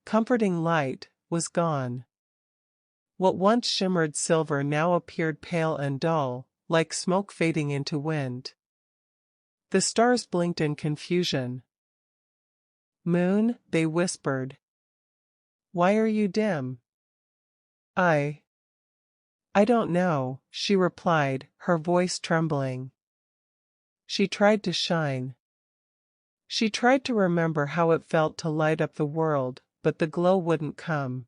comforting light, was gone. What once shimmered silver now appeared pale and dull, like smoke fading into wind. The stars blinked in confusion. "Moon," they whispered. "Why are you dim?" I don't know," she replied, her voice trembling. She tried to shine. She tried to remember how it felt to light up the world, but the glow wouldn't come.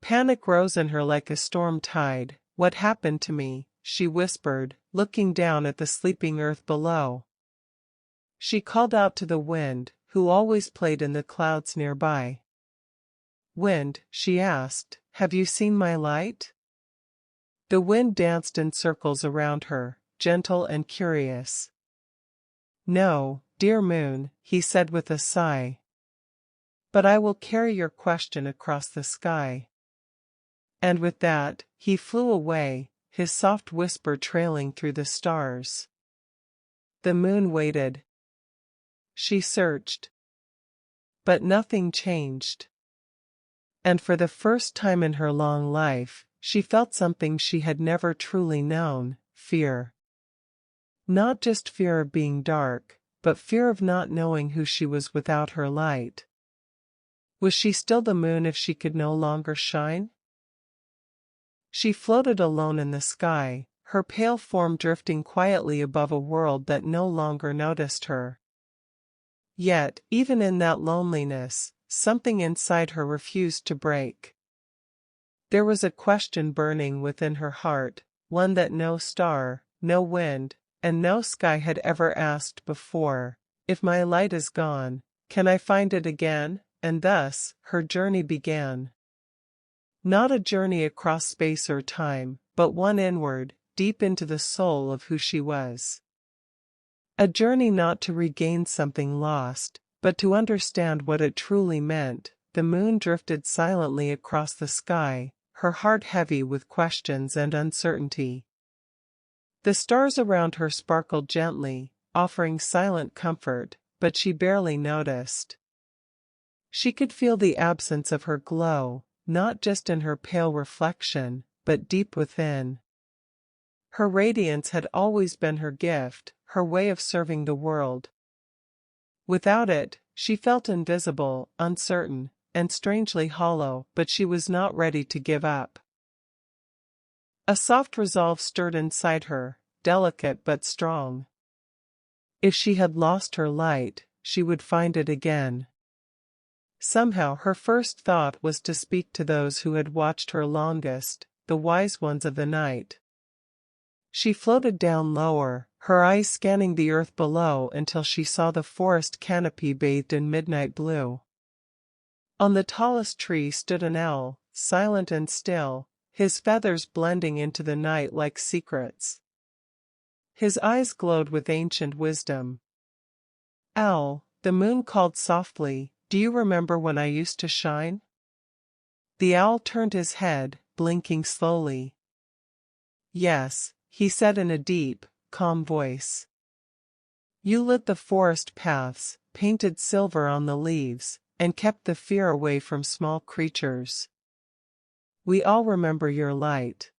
Panic rose in her like a storm tide. "What happened to me?" she whispered, looking down at the sleeping earth below. She called out to the wind, who always played in the clouds nearby. "Wind," she asked, "have you seen my light?" The wind danced in circles around her, gentle and curious. "No, dear moon," he said with a sigh. "But I will carry your question across the sky." And with that, he flew away, his soft whisper trailing through the stars. The moon waited. She searched. But nothing changed. And for the first time in her long life, she felt something she had never truly known: fear. Not just fear of being dark, but fear of not knowing who she was without her light. Was she still the moon if she could no longer shine? She floated alone in the sky, her pale form drifting quietly above a world that no longer noticed her. Yet, even in that loneliness, something inside her refused to break. There was a question burning within her heart, one that no star, no wind, and no sky had ever asked before. "If my light is gone, can I find it again?" And thus, her journey began. Not a journey across space or time, but one inward, deep into the soul of who she was. A journey not to regain something lost, but to understand what it truly meant. The moon drifted silently across the sky, her heart heavy with questions and uncertainty. The stars around her sparkled gently, offering silent comfort, but she barely noticed. She could feel the absence of her glow, not just in her pale reflection, but deep within. Her radiance had always been her gift, her way of serving the world. Without it, she felt invisible, uncertain, and strangely hollow, but she was not ready to give up. A soft resolve stirred inside her, delicate but strong. If she had lost her light, she would find it again. Somehow her first thought was to speak to those who had watched her longest, the wise ones of the night. She floated down lower, her eyes scanning the earth below until she saw the forest canopy bathed in midnight blue. On the tallest tree stood an owl, silent and still, his feathers blending into the night like secrets. His eyes glowed with ancient wisdom. "Owl," the moon called softly, "do you remember when I used to shine?" The owl turned his head, blinking slowly. "Yes," he said in a deep, calm voice. "You lit the forest paths, painted silver on the leaves, and kept the fear away from small creatures. We all remember your light."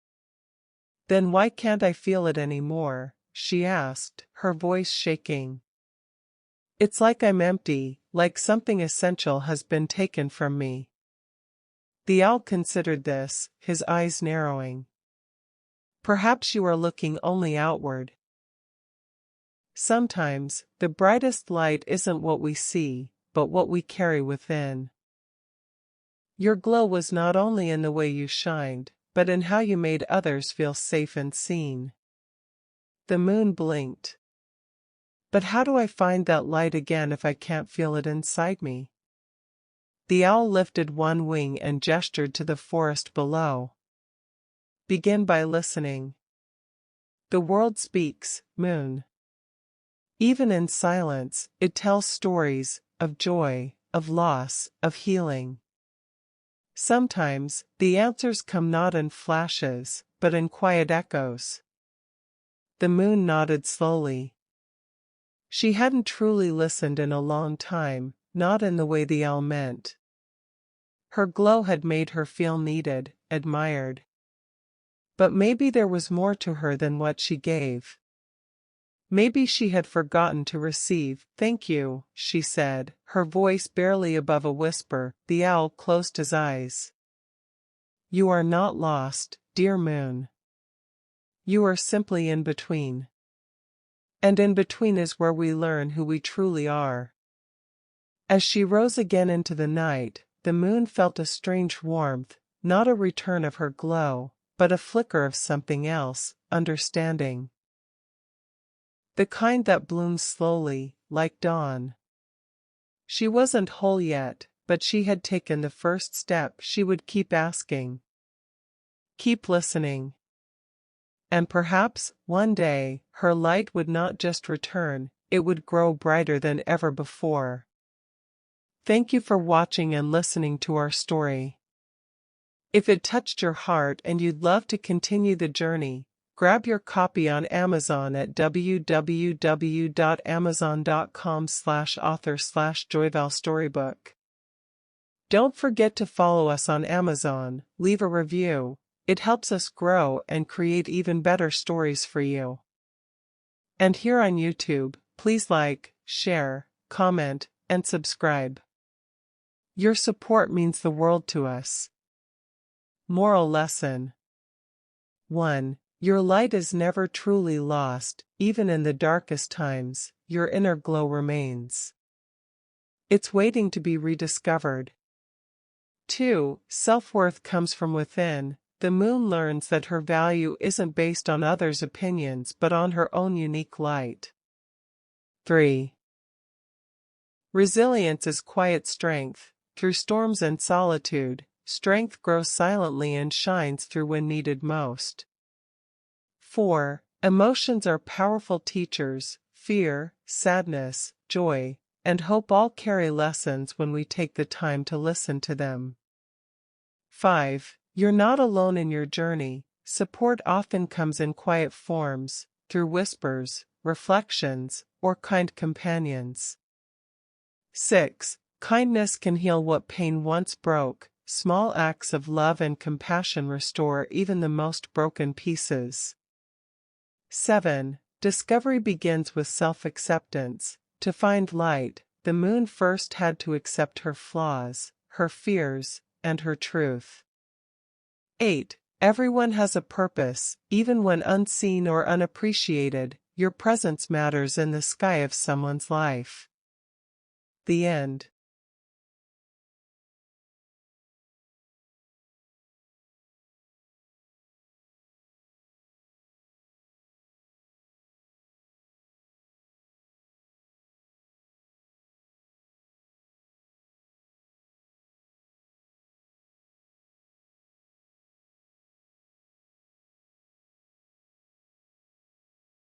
"Then why can't I feel it anymore?" she asked, her voice shaking. "It's like I'm empty, like something essential has been taken from me." The owl considered this, his eyes narrowing. "Perhaps you are looking only outward. Sometimes, the brightest light isn't what we see, but what we carry within. Your glow was not only in the way you shined, but in how you made others feel safe and seen." The moon blinked. "But how do I find that light again if I can't feel it inside me?" The owl lifted one wing and gestured to the forest below. "Begin by listening. The world speaks, moon. Even in silence, it tells stories, of joy, of loss, of healing. Sometimes, the answers come not in flashes, but in quiet echoes." The moon nodded slowly. She hadn't truly listened in a long time, not in the way the owl meant. Her glow had made her feel needed, admired. But maybe there was more to her than what she gave. Maybe she had forgotten to receive. "Thank you," she said, her voice barely above a whisper. The owl closed his eyes. "You are not lost, dear moon. You are simply in between. And in between is where we learn who we truly are." As she rose again into the night, the moon felt a strange warmth, not a return of her glow, but a flicker of something else, understanding. The kind that blooms slowly, like dawn. She wasn't whole yet, but she had taken the first step. She would keep asking. Keep listening. And perhaps, one day, her light would not just return, it would grow brighter than ever before. Thank you for watching and listening to our story. If it touched your heart and you'd love to continue the journey, grab your copy on Amazon at www.amazon.com/author/Joyval Storybook. Don't forget to follow us on Amazon, leave a review. It helps us grow and create even better stories for you. And here on YouTube, please like, share, comment, and subscribe. Your support means the world to us. Moral lesson. 1. Your light is never truly lost, even in the darkest times, your inner glow remains. It's waiting to be rediscovered. 2. Self-worth comes from within. The moon learns that her value isn't based on others' opinions but on her own unique light. 3. Resilience is quiet strength. Through storms and solitude, strength grows silently and shines through when needed most. 4. Emotions are powerful teachers. Fear, sadness, joy, and hope all carry lessons when we take the time to listen to them. 5. You're not alone in your journey. Support often comes in quiet forms, through whispers, reflections, or kind companions. 6. Kindness can heal what pain once broke. Small acts of love and compassion restore even the most broken pieces. 7. Discovery begins with self-acceptance. To find light, the moon first had to accept her flaws, her fears, and her truth. 8. Everyone has a purpose, even when unseen or unappreciated. Your presence matters in the sky of someone's life. The end.